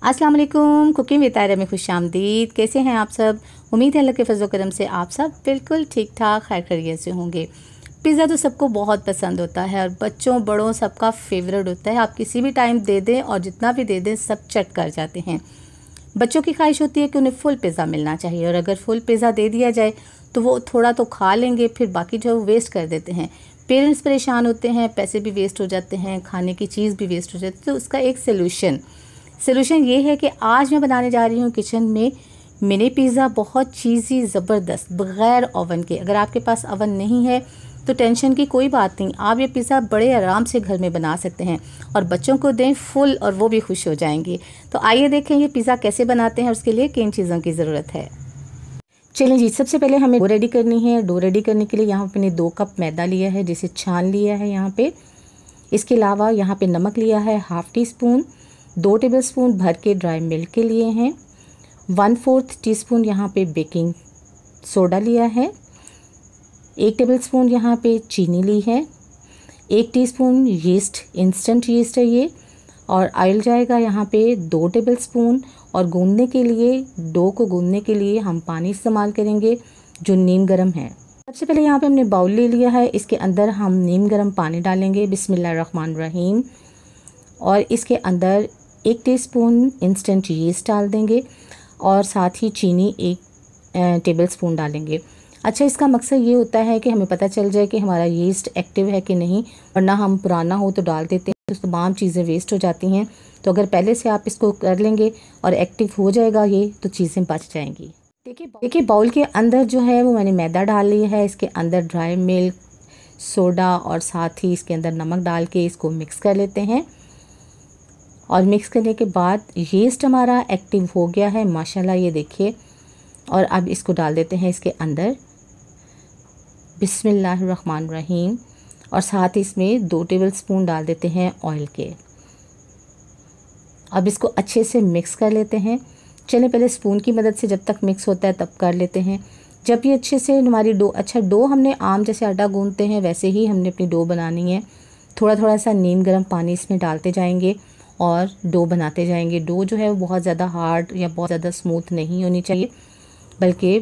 अस्सलाम वालेकुम। Cooking with तायरा में खुशामदीद। कैसे हैं आप सब? उम्मीद है अल्लाह के फजल करम से आप सब बिल्कुल ठीक ठाक खैर खैरियत से होंगे। पिज़्ज़ा तो सबको बहुत पसंद होता है और बच्चों बड़ों सबका फेवरेट होता है। आप किसी भी टाइम दे दें और जितना भी दे दें सब चट कर जाते हैं। बच्चों की ख्वाहिश होती है कि उन्हें फुल पिज़्ज़ा मिलना चाहिए और अगर फुल पिज़्ज़ा दे दिया जाए तो वो थोड़ा तो खा लेंगे, फिर बाकी जो वेस्ट कर देते हैं। पेरेंट्स परेशान होते हैं, पैसे भी वेस्ट हो जाते हैं, खाने की चीज़ भी वेस्ट हो जाती है। तो उसका एक सोल्यूशन ये है कि आज मैं बनाने जा रही हूँ किचन में मिनी पिज़्ज़ा, बहुत चीज़ी ज़बरदस्त बग़ैर ओवन के। अगर आपके पास ओवन नहीं है तो टेंशन की कोई बात नहीं, आप ये पिज़्ज़ा बड़े आराम से घर में बना सकते हैं और बच्चों को दें फुल और वो भी खुश हो जाएंगे। तो आइए देखें ये पिज़्ज़ा कैसे बनाते हैं और उसके लिए किन चीज़ों की ज़रूरत है। चलिए जी, सबसे पहले हमें डो रेडी करनी है। डो रेडी करने के लिए यहाँ पे मैंने 2 कप मैदा लिया है जिसे छान लिया है यहाँ पे। इसके अलावा यहाँ पे नमक लिया है हाफ़ टी स्पून, 2 टेबलस्पून भर के ड्राई मिल्क के लिए हैं, 1/4 टीस्पून यहाँ पे बेकिंग सोडा लिया है, 1 टेबलस्पून यहाँ पे चीनी ली है, 1 टीस्पून यीस्ट, इंस्टेंट यीस्ट है ये, और ऑयल जाएगा यहाँ पे 2 टेबलस्पून। और गूंदने के लिए, डो को गूंदने के लिए हम पानी इस्तेमाल करेंगे जो नीम गर्म है। सबसे पहले यहाँ पे हमने बाउल ले लिया है, इसके अंदर हम नीम गर्म पानी डालेंगे बिस्मिल्लाहिर्रहमानिर्रहीम, और इसके अंदर 1 टीस्पून इंस्टेंट यीस्ट डाल देंगे और साथ ही चीनी 1 टेबलस्पून डालेंगे। अच्छा, इसका मकसद ये होता है कि हमें पता चल जाए कि हमारा यीस्ट एक्टिव है कि नहीं, वरना हम पुराना हो तो डाल देते हैं तो तमाम चीज़ें वेस्ट हो जाती हैं। तो अगर पहले से आप इसको कर लेंगे और एक्टिव हो जाएगा ये, तो चीज़ें बच जाएंगी। देखिए बाउल के अंदर जो है वो मैंने मैदा डाल लिया है, इसके अंदर ड्राई मिल्क, सोडा और साथ ही इसके अंदर नमक डाल के इसको मिक्स कर लेते हैं। और मिक्स करने के बाद यीस्ट हमारा एक्टिव हो गया है माशाल्लाह, ये देखिए। और अब इसको डाल देते हैं इसके अंदर बिस्मिल्लाहिर्रहमानिर्रहीम, और साथ ही इसमें 2 टेबलस्पून डाल देते हैं ऑयल के। अब इसको अच्छे से मिक्स कर लेते हैं। चलिए पहले स्पून की मदद से जब तक मिक्स होता है तब कर लेते हैं। जब ये अच्छे से हमारी डो हमने आम जैसे आटा गूंदते हैं वैसे ही हमने अपनी डो बनानी है। थोड़ा थोड़ा सा नीम गर्म पानी इसमें डालते जाएंगे और डो बनाते जाएंगे। डो जो है वो बहुत ज़्यादा हार्ड या बहुत ज़्यादा स्मूथ नहीं होनी चाहिए, बल्कि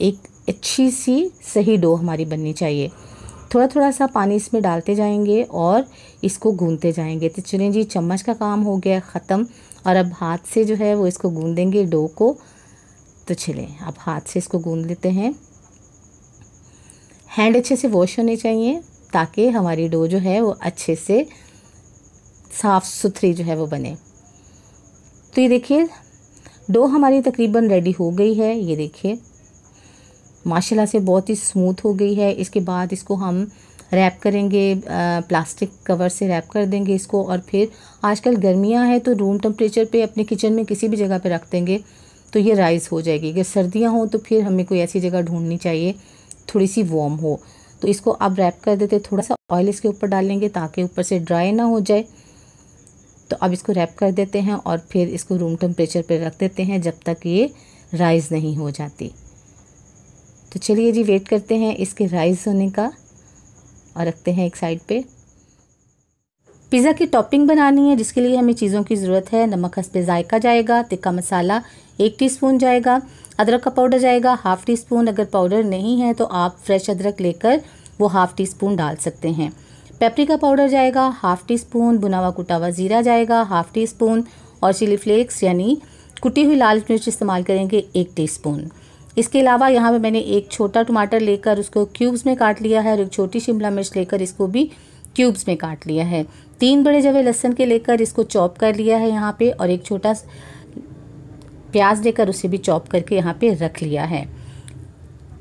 एक अच्छी सी सही डो हमारी बननी चाहिए। थोड़ा थोड़ा सा पानी इसमें डालते जाएंगे और इसको गूंदते जाएंगे। तो चलें जी, चम्मच का काम हो गया ख़त्म और अब हाथ से जो है वो इसको गूंदेंगे डो को। तो चलें अब हाथ से इसको गूंद लेते हैं। हैंड अच्छे से वॉश होने चाहिए ताकि हमारी डो जो है वो अच्छे से साफ़ सुथरी जो है वो बने। तो ये देखिए डो हमारी तकरीबन रेडी हो गई है। ये देखिए माशाल्लाह से बहुत ही स्मूथ हो गई है। इसके बाद इसको हम रैप करेंगे, प्लास्टिक कवर से रैप कर देंगे इसको। और फिर आजकल गर्मियां हैं तो रूम टेम्परेचर पे अपने किचन में किसी भी जगह पे रख देंगे तो ये राइज़ हो जाएगी। अगर सर्दियां हों तो फिर हमें कोई ऐसी जगह ढूंढनी चाहिए थोड़ी सी वार्म हो। तो इसको अब रैप कर देते, थोड़ा सा ऑयल इसके ऊपर डालेंगे ताकि ऊपर से ड्राई ना हो जाए। तो अब इसको रैप कर देते हैं और फिर इसको रूम टेम्परेचर पर रख देते हैं जब तक ये राइज़ नहीं हो जाती। तो चलिए जी, वेट करते हैं इसके राइज़ होने का और रखते हैं एक साइड पे। पिज़्ज़ा की टॉपिंग बनानी है जिसके लिए हमें चीज़ों की ज़रूरत है। नमक हस्बे जायका जाएगा, तिक्का मसाला 1 टीस्पून जाएगा, अदरक का पाउडर जाएगा हाफ़ टी स्पून। अगर पाउडर नहीं है तो आप फ्रेश अदरक लेकर वो हाफ़ टी स्पून डाल सकते हैं। पेपरिका पाउडर जाएगा हाफ़ टी स्पून, भुना हुआ कुटा हुआ ज़ीरा जाएगा हाफ़ टी स्पून, और चिली फ्लेक्स यानी कुटी हुई लाल मिर्च इस्तेमाल करेंगे 1 टीस्पून। इसके अलावा यहाँ पे मैंने एक छोटा टमाटर लेकर उसको क्यूब्स में काट लिया है और एक छोटी शिमला मिर्च लेकर इसको भी क्यूब्स में काट लिया है। 3 बड़े जवे लहसुन के लेकर इसको चॉप कर लिया है यहाँ पे, और एक छोटा प्याज लेकर उसे भी चॉप करके यहाँ पे रख लिया है।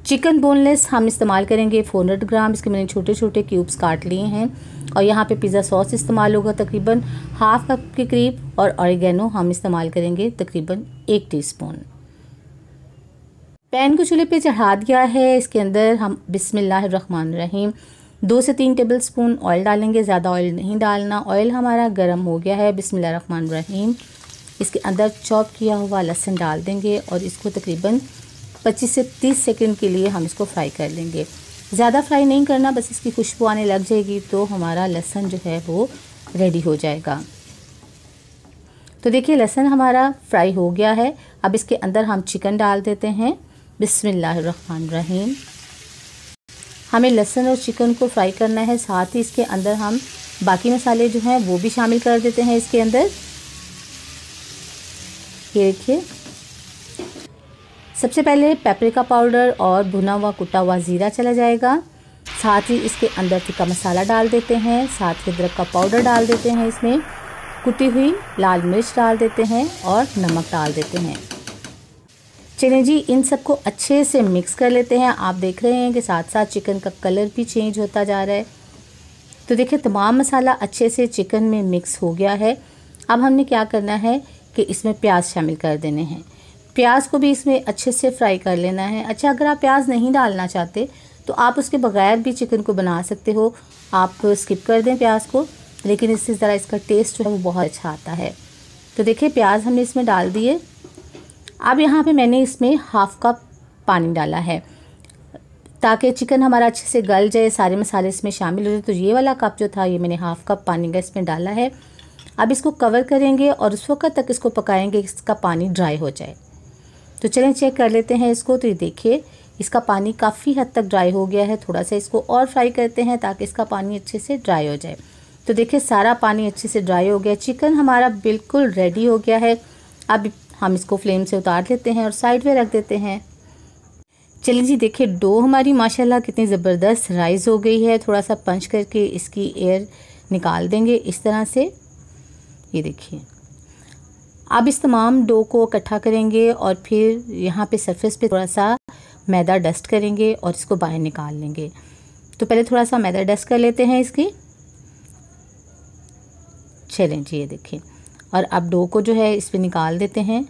चिकन बोनलेस हम इस्तेमाल करेंगे 400 ग्राम, इसके मैंने छोटे छोटे क्यूब्स काट लिए हैं। और यहाँ पे पिज़्ज़ा सॉस इस्तेमाल होगा तकरीबन हाफ़ कप के करीब, और ऑरिगेनो हम इस्तेमाल करेंगे तकरीबन 1 टीस्पून। पैन को चूल्हे पे चढ़ा दिया है। इसके अंदर हम बिस्मिल्लाहिर्रहमानिर्रहीम 2 से 3 टेबलस्पून ऑयल डालेंगे, ज़्यादा ऑयल नहीं डालना। ऑयल हमारा गर्म हो गया है। बिस्मिल्लाहिर्रहमानिर्रहीम इसके अंदर चॉप किया हुआ लहसुन डाल देंगे और इसको तकरीबन 25 से 30 सेकंड के लिए हम इसको फ्राई कर लेंगे। ज़्यादा फ्राई नहीं करना, बस इसकी खुशबू आने लग जाएगी तो हमारा लहसुन जो है वो रेडी हो जाएगा। तो देखिए लहसुन हमारा फ्राई हो गया है। अब इसके अंदर हम चिकन डाल देते हैं। बिस्मिल्लाहिर्रहमानिर्रहीम। हमें लहसुन और चिकन को फ्राई करना है, साथ ही इसके अंदर हम बाकी मसाले जो हैं वो भी शामिल कर देते हैं इसके अंदर। ये देखिए, सबसे पहले पेपरिका पाउडर और भुना हुआ कुटा हुआ ज़ीरा चला जाएगा। साथ ही इसके अंदर तिक्का मसाला डाल देते हैं, साथ ही अदरक का पाउडर डाल देते हैं, इसमें कुटी हुई लाल मिर्च डाल देते हैं और नमक डाल देते हैं। चलिए जी, इन सबको अच्छे से मिक्स कर लेते हैं। आप देख रहे हैं कि साथ साथ चिकन का कलर भी चेंज होता जा रहा है। तो देखिए तमाम मसाला अच्छे से चिकन में मिक्स हो गया है। अब हमने क्या करना है कि इसमें प्याज शामिल कर देने हैं। प्याज को भी इसमें अच्छे से फ्राई कर लेना है। अच्छा, अगर आप प्याज नहीं डालना चाहते तो आप उसके बगैर भी चिकन को बना सकते हो, आप स्किप कर दें प्याज को, लेकिन इससे ज़रा इसका टेस्ट जो है वो बहुत अच्छा आता है। तो देखिए प्याज हमने इसमें डाल दिए। अब यहाँ पे मैंने इसमें हाफ़ कप पानी डाला है ताकि चिकन हमारा अच्छे से गल जाए, सारे मसाले इसमें शामिल हो जाए। तो ये वाला कप जो था ये मैंने हाफ़ कप पानी का इसमें डाला है। अब इसको कवर करेंगे और उस वक्त तक इसको पकाएंगे इसका पानी ड्राई हो जाए। तो चलें चेक कर लेते हैं इसको। तो ये देखिए इसका पानी काफ़ी हद तक ड्राई हो गया है। थोड़ा सा इसको और फ्राई करते हैं ताकि इसका पानी अच्छे से ड्राई हो जाए। तो देखिए सारा पानी अच्छे से ड्राई हो गया, चिकन हमारा बिल्कुल रेडी हो गया है। अब हम इसको फ्लेम से उतार लेते हैं और साइड में रख देते हैं। चलिए जी, देखिए डो हमारी माशाल्लाह कितनी ज़बरदस्त राइज़ हो गई है। थोड़ा सा पंच करके इसकी एयर निकाल देंगे इस तरह से। ये देखिए, अब इस तमाम डो को इकट्ठा करेंगे और फिर यहाँ पे सरफेस पे थोड़ा सा मैदा डस्ट करेंगे और इसको बाहर निकाल लेंगे। तो पहले थोड़ा सा मैदा डस्ट कर लेते हैं इसकी। चलें जी, ये देखिए, और अब डो को जो है इस पे निकाल देते हैं।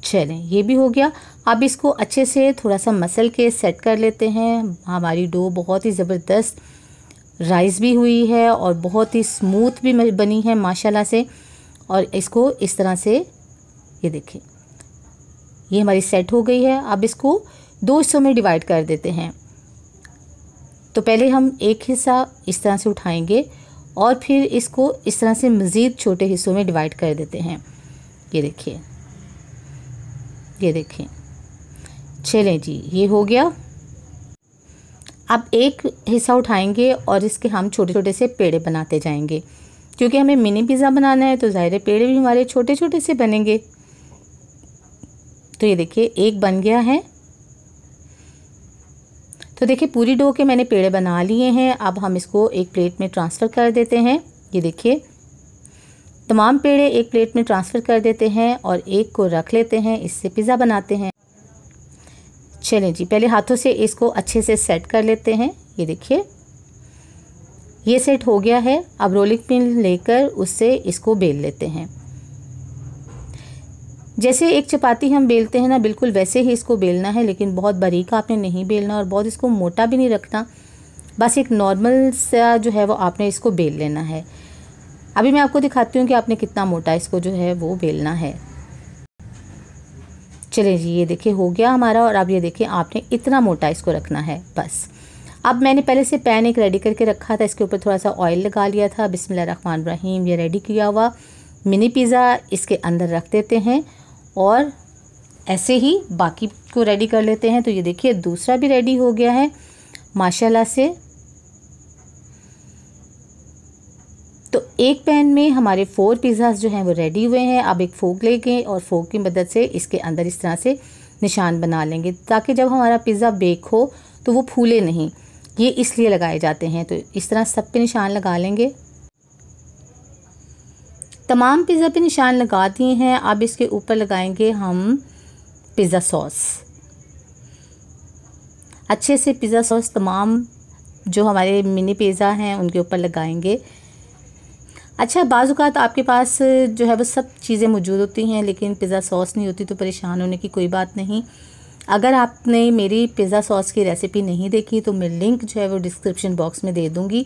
चलें, ये भी हो गया। अब इसको अच्छे से थोड़ा सा मसल के सेट कर लेते हैं। हमारी डो बहुत ही ज़बरदस्त राइस भी हुई है और बहुत ही स्मूथ भी बनी है माशाल्लाह से। और इसको इस तरह से, ये देखिए, ये हमारी सेट हो गई है। अब इसको दो हिस्सों में डिवाइड कर देते हैं। तो पहले हम एक हिस्सा इस तरह से उठाएंगे और फिर इसको इस तरह से मज़ीद छोटे हिस्सों में डिवाइड कर देते हैं। ये देखिए, ये देखिए। चलें जी, ये हो गया। अब एक हिस्सा उठाएंगे और इसके हम छोटे छोटे से पेड़े बनाते जाएंगे, क्योंकि हमें मिनी पिज़्ज़ा बनाना है तो ज़ाहिर है पेड़े भी हमारे छोटे छोटे से बनेंगे। तो ये देखिए एक बन गया है। तो देखिए पूरी डो के मैंने पेड़े बना लिए हैं। अब हम इसको एक प्लेट में ट्रांसफ़र कर देते हैं। ये देखिए तमाम पेड़े एक प्लेट में ट्रांसफ़र कर देते हैं और एक को रख लेते हैं, इससे पिज़्ज़ा बनाते हैं। चलें जी, पहले हाथों से इसको अच्छे से सेट कर लेते हैं। ये देखिए ये सेट हो गया है। अब रोलिंग पिन लेकर उससे इसको बेल लेते हैं। जैसे एक चपाती हम बेलते हैं ना, बिल्कुल वैसे ही इसको बेलना है, लेकिन बहुत बारीक आपने नहीं बेलना और बहुत इसको मोटा भी नहीं रखना। बस एक नॉर्मल सा जो है वो आपने इसको बेल लेना है। अभी मैं आपको दिखाती हूँ कि आपने कितना मोटा इसको जो है वो बेलना है। चलिए जी, ये देखिए हो गया हमारा। और अब ये देखिए आपने इतना मोटा इसको रखना है बस। अब मैंने पहले से पैन एक रेडी करके रखा था, इसके ऊपर थोड़ा सा ऑयल लगा लिया था। बिस्मिल्लाहिर्रहमानिर्रहीम। ये रेडी किया हुआ मिनी पिज़्ज़ा इसके अंदर रख देते हैं और ऐसे ही बाकी को रेडी कर लेते हैं। तो ये देखिए दूसरा भी रेडी हो गया है माशाल्लाह से। तो एक पैन में हमारे 4 पिज़्ज़ास जो हैं वो रेडी हुए हैं। अब एक फोक लेंगे और फोक की मदद से इसके अंदर इस तरह से निशान बना लेंगे, ताकि जब हमारा पिज़्ज़ा बेक हो तो वो फूले नहीं। ये इसलिए लगाए जाते हैं। तो इस तरह सब पे निशान लगा लेंगे। तमाम पिज़्ज़ा पे निशान लगा दिए हैं। अब इसके ऊपर लगाएंगे हम पिज़्ज़ा सॉस। अच्छे से पिज़्ज़ा सॉस तमाम जो हमारे मिनी पिज़्ज़ा हैं उनके ऊपर लगाएंगे। अच्छा, बाज़ औक़ात आपके पास जो है वो सब चीज़ें मौजूद होती हैं लेकिन पिज़्ज़ा सॉस नहीं होती, तो परेशान होने की कोई बात नहीं। अगर आपने मेरी पिज़्ज़ा सॉस की रेसिपी नहीं देखी तो मैं लिंक जो है वो डिस्क्रिप्शन बॉक्स में दे दूँगी,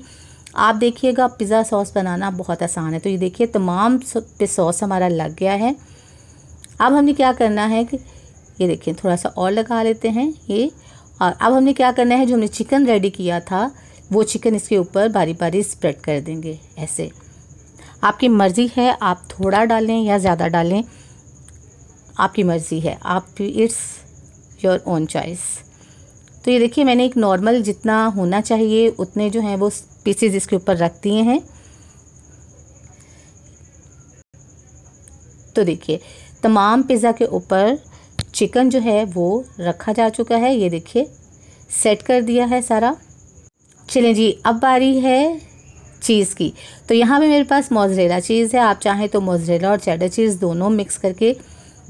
आप देखिएगा। पिज़्ज़ा सॉस बनाना बहुत आसान है। तो ये देखिए तमाम पे सॉस हमारा लग गया है। अब हमने क्या करना है कि ये देखिए थोड़ा सा और लगा लेते हैं ये। और अब हमने क्या करना है, जो हमने चिकन रेडी किया था वो चिकन इसके ऊपर बारी बारी स्प्रेड कर देंगे ऐसे। आपकी मर्ज़ी है, आप थोड़ा डालें या ज़्यादा डालें, आपकी मर्ज़ी है, आप इट्स योर ओन चॉइस। तो ये देखिए मैंने एक नॉर्मल जितना होना चाहिए उतने जो हैं वो पीसेस इसके ऊपर रख दिए हैं। तो देखिए तमाम पिज़्ज़ा के ऊपर चिकन जो है वो रखा जा चुका है। ये देखिए सेट कर दिया है सारा। चलें जी, अब बारी है चीज़ की। तो यहाँ पे मेरे पास मोज़रेला चीज़ है, आप चाहें तो मोज़रेला और चेडर चीज़ दोनों मिक्स करके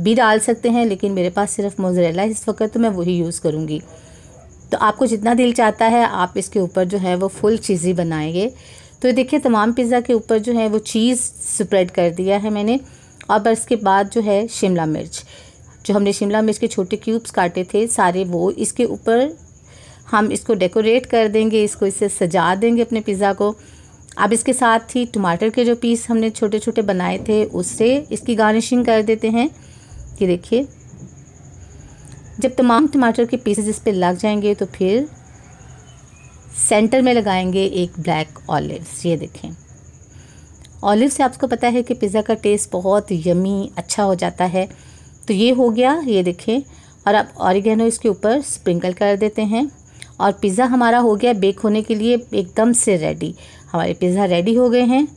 भी डाल सकते हैं, लेकिन मेरे पास सिर्फ मोज़रेला इस वक्त, तो मैं वही यूज़ करूँगी। तो आपको जितना दिल चाहता है आप इसके ऊपर जो है वो फुल चीज़ी बनाएंगे। तो देखिए तमाम पिज़्ज़ा के ऊपर जो है वो चीज़ स्प्रेड कर दिया है मैंने। और बस इसके बाद जो है शिमला मिर्च, जो हमने शिमला मिर्च के छोटे क्यूब्स काटे थे सारे, वो इसके ऊपर हम इसको डेकोरेट कर देंगे, इसको इससे सजा देंगे अपने पिज़्ज़ा को। अब इसके साथ ही टमाटर के जो पीस हमने छोटे छोटे बनाए थे उससे इसकी गार्निशिंग कर देते हैं। ये देखिए जब तमाम टमाटर के पीसेस इस पे लग जाएंगे तो फिर सेंटर में लगाएंगे एक ब्लैक ऑलिव्स। ये देखें ऑलिव से आपको पता है कि पिज़्ज़ा का टेस्ट बहुत यमी अच्छा हो जाता है। तो ये हो गया, ये देखें। और अब ऑरिगेनो इसके ऊपर स्प्रिंकल कर देते हैं और पिज़्ज़ा हमारा हो गया बेक होने के लिए एकदम से रेडी। हमारे पिज़्ज़ा रेडी हो गए हैं।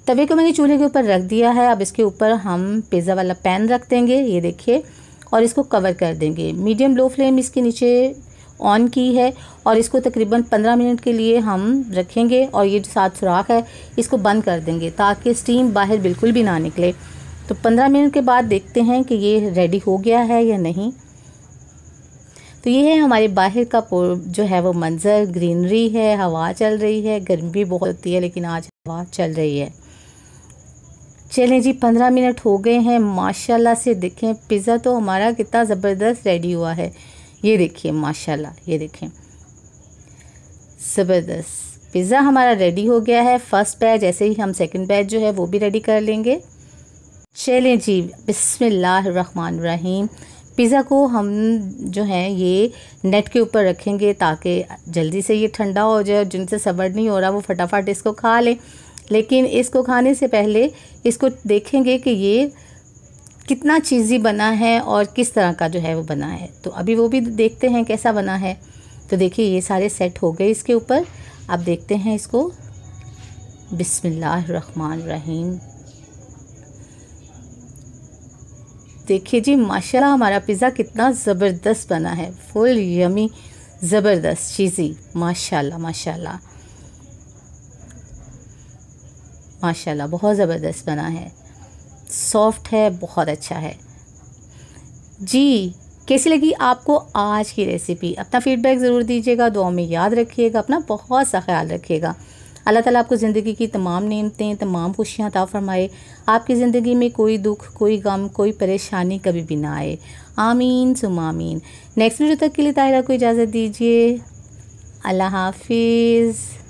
तवे को मैंने चूल्हे के ऊपर रख दिया है। अब इसके ऊपर हम पिज़्ज़ा वाला पैन रख देंगे, ये देखिए, और इसको कवर कर देंगे। मीडियम लो फ्लेम इसके नीचे ऑन की है और इसको तकरीबन 15 मिनट के लिए हम रखेंगे। और ये जो साथ सुराख है इसको बंद कर देंगे ताकि स्टीम बाहर बिल्कुल भी ना निकले। तो 15 मिनट के बाद देखते हैं कि ये रेडी हो गया है या नहीं। तो ये है हमारे बाहर का जो है वो मंज़र, ग्रीनरी है, हवा चल रही है। गर्मी भी बहुत होती है लेकिन आज हवा चल रही है। चलें जी, 15 मिनट हो गए हैं। माशाल्लाह से देखें पिज़्ज़ा तो हमारा कितना ज़बरदस्त रेडी हुआ है। ये देखिए माशाल्लाह, ये देखें ज़बरदस्त पिज़्ज़ा हमारा रेडी हो गया है। फर्स्ट बैच, ऐसे ही हम सेकंड बैच जो है वो भी रेडी कर लेंगे। चलें जी, बिस्मिल्लाहिर्रहमानिर्रहीम। पिज़्ज़ा को हम जो है ये नेट के ऊपर रखेंगे ताकि जल्दी से ये ठंडा हो जाए। जिनसे सब्र नहीं हो रहा वो फटाफट इसको खा लें, लेकिन इसको खाने से पहले इसको देखेंगे कि ये कितना चीज़ी बना है और किस तरह का जो है वो बना है। तो अभी वो भी देखते हैं कैसा बना है। तो देखिए ये सारे सेट हो गए इसके ऊपर। अब देखते हैं इसको। बिस्मिल्लाहिर्रहमानिर्रहीम। देखिए जी माशाल्लाह हमारा पिज़्ज़ा कितना ज़बरदस्त बना है, फुल यमी, ज़बरदस्त चीज़ी। माशाल्लाह माशाल्लाह माशाल्लाह बहुत ज़बरदस्त बना है, सॉफ्ट है, बहुत अच्छा है जी। कैसी लगी आपको आज की रेसिपी? अपना फ़ीडबैक ज़रूर दीजिएगा, दुआ में याद रखिएगा, अपना बहुत सा ख्याल रखिएगा। अल्लाह ताला आपको ज़िंदगी की तमाम नेमतें, तमाम खुशियाँ अता फरमाए। आपकी ज़िंदगी में कोई दुख, कोई गम, कोई परेशानी कभी भी ना आए। आमीन सुम्मा आमीन। नेक्स्ट वीडियो तक के लिए ताहिरा को इजाज़त दीजिए। अल्लाह हाफिज़।